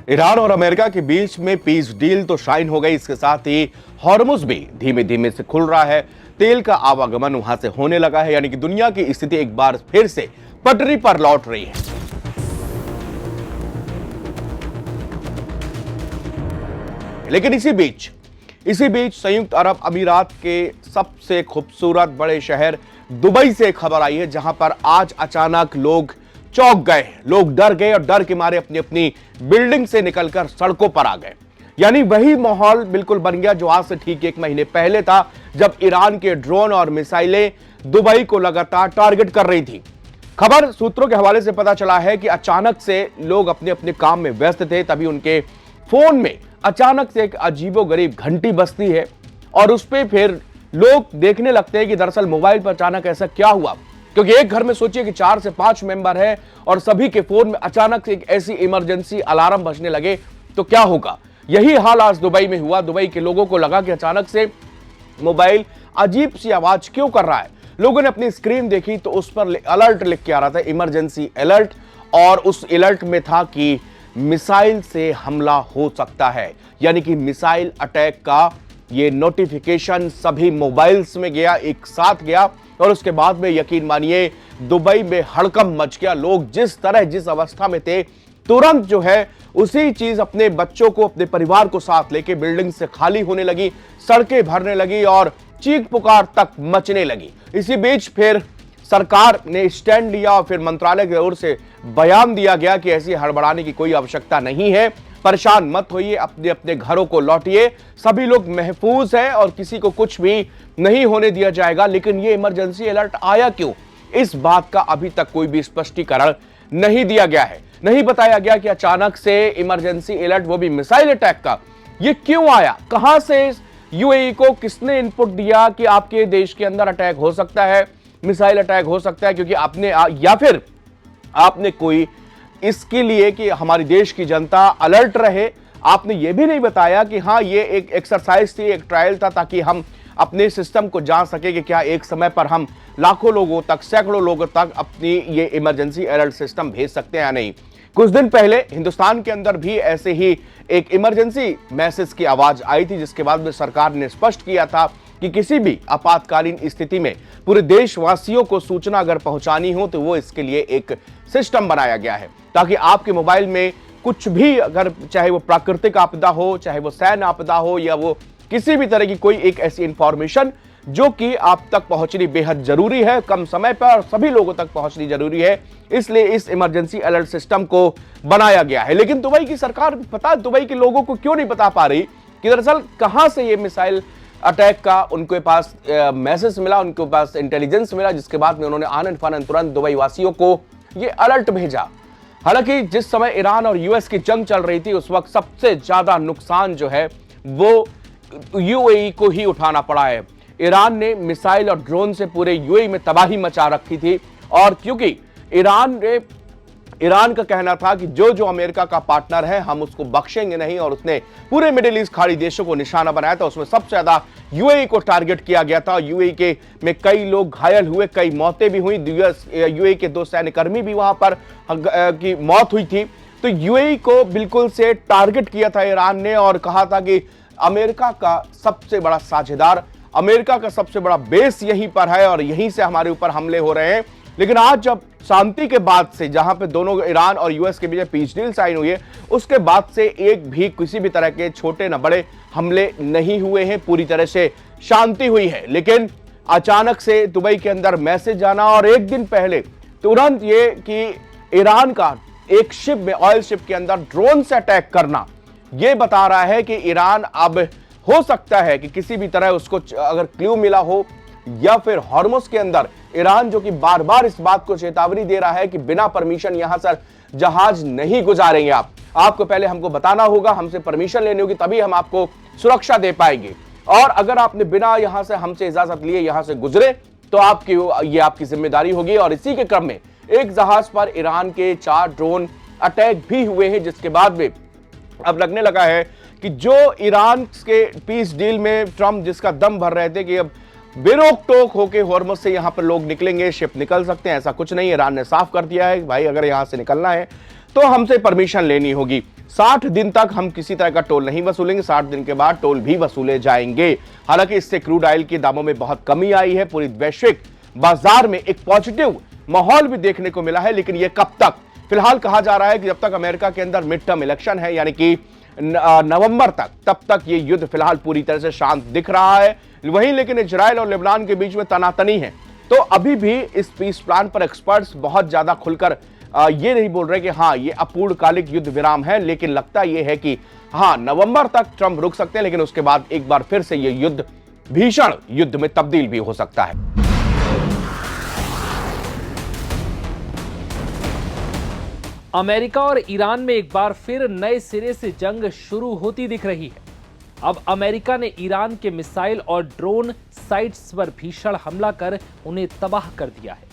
Iran और America के बीच में पीस डील तो शाइन हो गई, इसके साथ ही हॉर्मुज भी धीमे धीमे से खुल रहा है। तेल का आवागमन वहां से होने लगा है, यानी कि दुनिया की स्थिति एक बार फिर से पटरी पर लौट रही है। लेकिन इसी बीच संयुक्त अरब अमीरात के सबसे खूबसूरत बड़े शहर दुबई से खबर आई है, जहां पर आज अचानक लोग चौंक गए, लोग डर गए और डर के मारे अपनी अपनी बिल्डिंग से निकलकर सड़कों पर आ गए। यानी वही माहौल बिल्कुल बन गया जो आज से ठीक 1 महीने पहले था, जब ईरान के ड्रोन और मिसाइलें दुबई को लगातार टारगेट कर रही थी। खबर सूत्रों के हवाले से पता चला है कि अचानक से लोग अपने अपने काम में व्यस्त थे, तभी उनके फोन में अचानक से एक अजीबोगरीब घंटी बजती है और उस पर फिर लोग देखने लगते हैं कि दरअसल मोबाइल पर अचानक ऐसा क्या हुआ, क्योंकि एक घर में सोचिए कि 4 से 5 मेंबर हैं और सभी के फोन में अचानक से एक ऐसी इमरजेंसी अलार्म बजने लगे तो क्या होगा। यही हाल आज दुबई में हुआ। दुबई के लोगों को लगा कि अचानक से मोबाइल अजीब सी आवाज क्यों कर रहा है। लोगों ने अपनी स्क्रीन देखी तो उस पर अलर्ट लिख के आ रहा था, इमरजेंसी अलर्ट, और उस अलर्ट में था कि मिसाइल से हमला हो सकता है। यानी कि मिसाइल अटैक का ये नोटिफिकेशन सभी मोबाइल्स में गया, एक साथ गया, और उसके बाद में यकीन मानिए दुबई में हड़कंप मच गया। लोग जिस अवस्था में थे, तुरंत जो है उसी चीज अपने बच्चों को, अपने परिवार को साथ लेके बिल्डिंग से खाली होने लगी, सड़कें भरने लगी और चीख पुकार तक मचने लगी। इसी बीच फिर सरकार ने स्टैंड लिया और फिर मंत्रालय की ओर से बयान दिया गया कि ऐसी हड़बड़ाने की कोई आवश्यकता नहीं है, परेशान मत होइए, अपने अपने घरों को लौटिए, सभी लोग महफूज हैं और किसी को कुछ भी नहीं होने दिया जाएगा। लेकिन ये इमरजेंसी अलर्ट आया क्यों, इस बात का अभी तक कोई भी स्पष्टीकरण नहीं दिया गया है। नहीं बताया गया कि अचानक से इमरजेंसी अलर्ट, वो भी मिसाइल अटैक का, ये क्यों आया, कहां से यूएई को किसने इनपुट दिया कि आपके देश के अंदर अटैक हो सकता है, मिसाइल अटैक हो सकता है, क्योंकि आपने या फिर आपने कोई इसके लिए कि हमारी देश की जनता अलर्ट रहे, आपने ये भी नहीं बताया कि हाँ ये एक एक्सरसाइज थी, एक ट्रायल था, ताकि हम अपने सिस्टम को जान सके कि क्या एक समय पर हम लाखों लोगों तक, सैकड़ों लोगों तक अपनी ये इमरजेंसी अलर्ट सिस्टम भेज सकते हैं या नहीं। कुछ दिन पहले हिंदुस्तान के अंदर भी ऐसे ही एक इमरजेंसी मैसेज की आवाज आई थी, जिसके बाद में सरकार ने स्पष्ट किया था कि किसी भी आपातकालीन स्थिति में पूरे देशवासियों को सूचना अगर पहुंचानी हो तो वो इसके लिए एक सिस्टम बनाया गया है, ताकि आपके मोबाइल में कुछ भी, अगर चाहे वो प्राकृतिक आपदा हो, चाहे वो सैन्य आपदा हो, या वो किसी भी तरह की कोई एक ऐसी इंफॉर्मेशन जो कि आप तक पहुंचनी बेहद जरूरी है, कम समय पर और सभी लोगों तक पहुंचनी जरूरी है, इसलिए इस इमरजेंसी अलर्ट सिस्टम को बनाया गया है। लेकिन दुबई की सरकार, पता दुबई के लोगों को क्यों नहीं बता पा रही कि दरअसल कहां से ये मिसाइल अटैक का उनके पास मैसेज मिला, उनके पास इंटेलिजेंस मिला, जिसके बाद में उन्होंने आनन फानन तुरंत दुबई वासियों को ये अलर्ट भेजा। हालांकि जिस समय ईरान और यूएस की जंग चल रही थी, उस वक्त सबसे ज्यादा नुकसान जो है वो यूएई को ही उठाना पड़ा है। ईरान ने मिसाइल और ड्रोन से पूरे यूएई में तबाही मचा रखी थी, और क्योंकि ईरान का कहना था कि जो जो अमेरिका का पार्टनर है हम उसको बख्शेंगे नहीं, और उसने पूरे मिडिल ईस्ट खाड़ी देशों को निशाना बनाया था। उसमें सबसे ज्यादा यूएई को टारगेट किया गया था। यूएई के में कई लोग घायल हुए, कई मौतें भी हुई। यूएई के 2 सैन्यकर्मी भी वहां पर की मौत हुई थी। तो यूएई को बिल्कुल से टारगेट किया था ईरान ने और कहा था कि अमेरिका का सबसे बड़ा साझेदार, अमेरिका का सबसे बड़ा बेस यहीं पर है और यहीं से हमारे ऊपर हमले हो रहे हैं। लेकिन आज जब शांति के बाद से, जहां पे दोनों ईरान और यूएस के बीच पीस डील साइन हुई है, उसके बाद से एक भी किसी भी तरह के छोटे न बड़े हमले नहीं हुए हैं, पूरी तरह से शांति हुई है। लेकिन अचानक से दुबई के अंदर मैसेज आना और एक दिन पहले तुरंत ये कि ईरान का एक शिप में, ऑयल शिप के अंदर ड्रोन से अटैक करना, यह बता रहा है कि ईरान अब हो सकता है कि किसी भी तरह उसको अगर क्लू मिला हो, या फिर हॉर्मुज के अंदर ईरान जो कि बार बार इस बात को चेतावनी दे रहा है कि बिना परमिशन यहां से जहाज नहीं गुजारेंगे, आपको पहले हमको बताना होगा, हमसे परमिशन लेनी होगी, तभी हम आपको सुरक्षा दे पाएंगे, और अगर आपने बिना यहां से हमसे इजाजत लिए यहां से गुजरे तो ये आपकी जिम्मेदारी होगी। और इसी के क्रम में एक जहाज पर ईरान के 4 ड्रोन अटैक भी हुए हैं, जिसके बाद में अब लगने लगा है कि जो ईरान के पीस डील में ट्रंप जिसका दम भर रहे थे कि अब बेरोक टोक होके हॉर्मुज से यहां पर लोग निकलेंगे, शिप निकल सकते हैं, ऐसा कुछ नहीं। ईरान ने साफ कर दिया है कि भाई अगर यहां से निकलना है तो हमसे परमिशन लेनी होगी। 60 दिन तक हम किसी तरह का टोल नहीं वसूलेंगे, 60 दिन के बाद टोल भी वसूले जाएंगे। हालांकि इससे क्रूड ऑयल के दामों में बहुत कमी आई है। पूरी वैश्विक बाजार में एक पॉजिटिव माहौल भी देखने को मिला है, लेकिन यह कब तक? फिलहाल कहा जा रहा है कि जब तक अमेरिका के अंदर मिड टर्म इलेक्शन है, यानी कि नवंबर तक, तब तक ये युद्ध फिलहाल पूरी तरह से शांत दिख रहा है। वहीं लेकिन इजराइल और लेबनान के बीच में तनातनी है। तो अभी भी इस पीस प्लान पर एक्सपर्ट्स बहुत ज्यादा खुलकर ये नहीं बोल रहे कि हाँ ये अपूर्णकालिक युद्ध विराम है, लेकिन लगता यह है कि हाँ नवंबर तक ट्रंप रुक सकते हैं, लेकिन उसके बाद एक बार फिर से यह युद्ध भीषण युद्ध में तब्दील भी हो सकता है। अमेरिका और ईरान में एक बार फिर नए सिरे से जंग शुरू होती दिख रही है। अब अमेरिका ने ईरान के मिसाइल और ड्रोन साइट्स पर भीषण हमला कर उन्हें तबाह कर दिया है।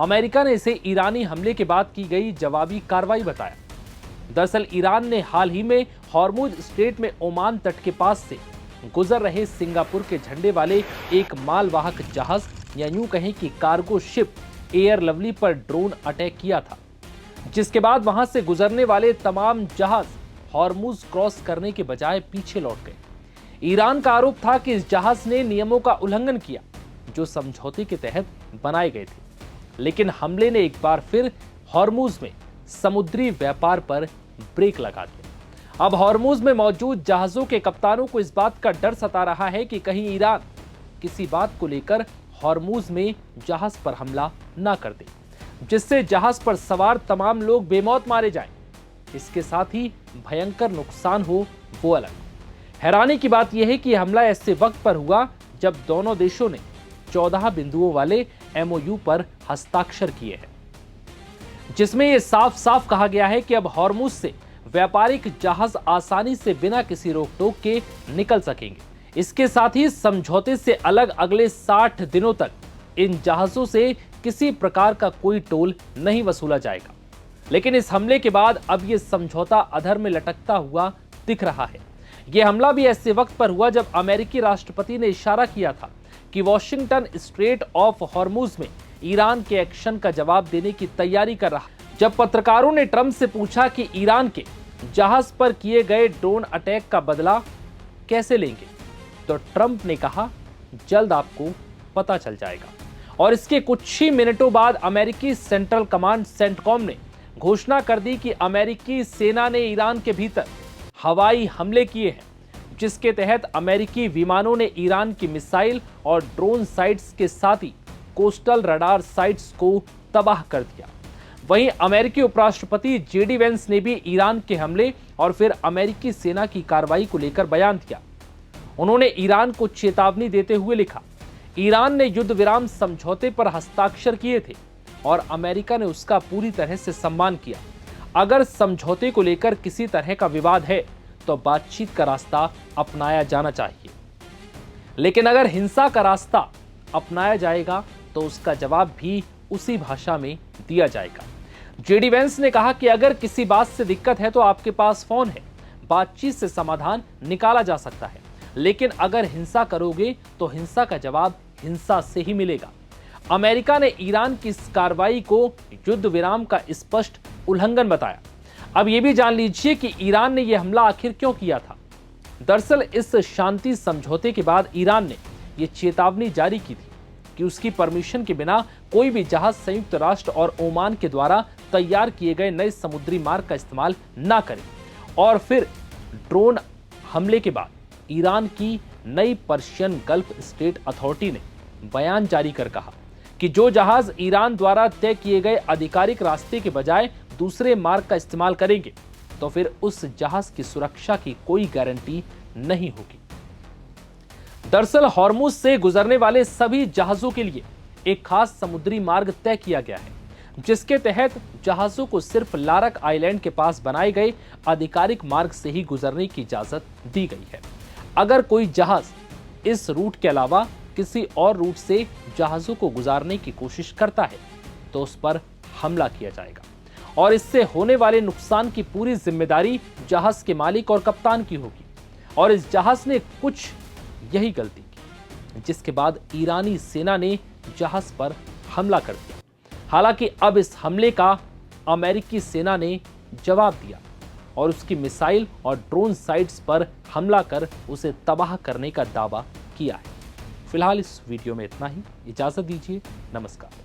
अमेरिका ने इसे ईरानी हमले के बाद की गई जवाबी कार्रवाई बताया। दरअसल ईरान ने हाल ही में हॉर्मुज स्ट्रेट में ओमान तट के पास से गुजर रहे सिंगापुर के झंडे वाले एक मालवाहक जहाज या यूं कहें कि कार्गो शिप एयर लवली पर ड्रोन अटैक किया था, जिसके बाद वहां से गुजरने वाले तमाम जहाज हॉर्मुज क्रॉस करने के बजाय पीछे लौट गए। ईरान का आरोप था कि इस जहाज ने नियमों का उल्लंघन किया जो समझौते के तहत बनाए गए थे, लेकिन हमले ने एक बार फिर हॉर्मुज में समुद्री व्यापार पर ब्रेक लगा दिया। अब हॉर्मुज में मौजूद जहाजों के कप्तानों को इस बात का डर सता रहा है कि कहीं ईरान किसी बात को लेकर हॉर्मुज में जहाज पर हमला न कर दे, जिससे जहाज पर सवार तमाम लोग बेमौत मारे जाएं। इसके साथ ही भयंकर नुकसान हो वो अलग। हैरानी की बात यह है कि हमला ऐसे वक्त पर हुआ जब दोनों देशों ने 14 बिंदुओं वाले एमओयू पर हस्ताक्षर किए हैं, जिसमें यह साफ साफ कहा गया है कि अब हॉर्मुज से व्यापारिक जहाज आसानी से बिना किसी रोक टोक के निकल सकेंगे। इसके साथ ही समझौते से अलग अगले 60 दिनों तक इन जहाजों से किसी प्रकार का कोई टोल नहीं वसूला जाएगा। लेकिन इस हमले के बाद अब यह समझौता अधर में लटकता हुआ दिख रहा है। यह हमला भी ऐसे वक्त पर हुआ जब अमेरिकी राष्ट्रपति ने इशारा किया था कि वॉशिंगटन स्ट्रेट ऑफ हॉर्मुज में ईरान के एक्शन का जवाब देने की तैयारी कर रहा। जब पत्रकारों ने ट्रंप से पूछा कि ईरान के जहाज पर किए गए ड्रोन अटैक का बदला कैसे लेंगे, तो ट्रंप ने कहा जल्द आपको पता चल जाएगा। और इसके कुछ ही मिनटों बाद अमेरिकी सेंट्रल कमांड सेंटकॉम ने घोषणा कर दी कि अमेरिकी सेना ने ईरान के भीतर हवाई हमले किए हैं, जिसके तहत अमेरिकी विमानों ने ईरान की मिसाइल और ड्रोन साइट्स के साथ ही कोस्टल रडार साइट्स को तबाह कर दिया। वहीं अमेरिकी उपराष्ट्रपति जेडी वेंस ने भी ईरान के हमले और फिर अमेरिकी सेना की कार्रवाई को लेकर बयान दिया। उन्होंने ईरान को चेतावनी देते हुए लिखा, ईरान ने युद्ध विराम समझौते पर हस्ताक्षर किए थे और अमेरिका ने उसका पूरी तरह से सम्मान किया। अगर समझौते को लेकर किसी तरह का विवाद है तो बातचीत का रास्ता अपनाया जाना चाहिए, लेकिन अगर हिंसा का रास्ता अपनाया जाएगा तो उसका जवाब भी उसी भाषा में दिया जाएगा। जेडी वेंस ने कहा कि अगर किसी बात से दिक्कत है तो आपके पास फोन है, बातचीत से समाधान निकाला जा सकता है, लेकिन अगर हिंसा करोगे तो हिंसा का जवाब हिंसा से ही मिलेगा। अमेरिका ने ईरान की इस कार्रवाई को युद्ध विराम का स्पष्ट उल्लंघन बताया। अब यह भी जान लीजिए कि ईरान ने यह हमला आखिर क्यों किया था। दरअसल इस शांति समझौते के बाद ईरान ने यह चेतावनी जारी की थी कि उसकी परमिशन के बिना कोई भी जहाज संयुक्त राष्ट्र और ओमान के द्वारा तैयार किए गए नए समुद्री मार्ग का इस्तेमाल ना करे। और फिर ड्रोन हमले के बाद ईरान की नई पर्शियन गल्फ स्टेट अथॉरिटी ने बयान जारी कर कहा कि जो जहाज ईरान द्वारा तय किए गए आधिकारिक रास्ते के बजाय दूसरे मार्ग का इस्तेमाल करेंगे तो फिर उस जहाज की सुरक्षा की कोई गारंटी नहीं होगी। दरअसल हॉर्मुज से गुजरने वाले सभी जहाजों के लिए एक खास समुद्री मार्ग तय किया गया है, जिसके तहत जहाजों को सिर्फ लारक आइलैंड के पास बनाए गए आधिकारिक मार्ग से ही गुजरने की इजाजत दी गई है। अगर कोई जहाज इस रूट के अलावा किसी और रूट से जहाजों को गुजारने की कोशिश करता है तो उस पर हमला किया जाएगा और इससे होने वाले नुकसान की पूरी जिम्मेदारी जहाज के मालिक और कप्तान की होगी। और इस जहाज ने कुछ यही गलती की, जिसके बाद ईरानी सेना ने जहाज पर हमला कर दिया। हालांकि अब इस हमले का अमेरिकी सेना ने जवाब दिया और उसकी मिसाइल और ड्रोन साइट्स पर हमला कर उसे तबाह करने का दावा किया है। फिलहाल इस वीडियो में इतना ही। इजाजत दीजिए। नमस्कार।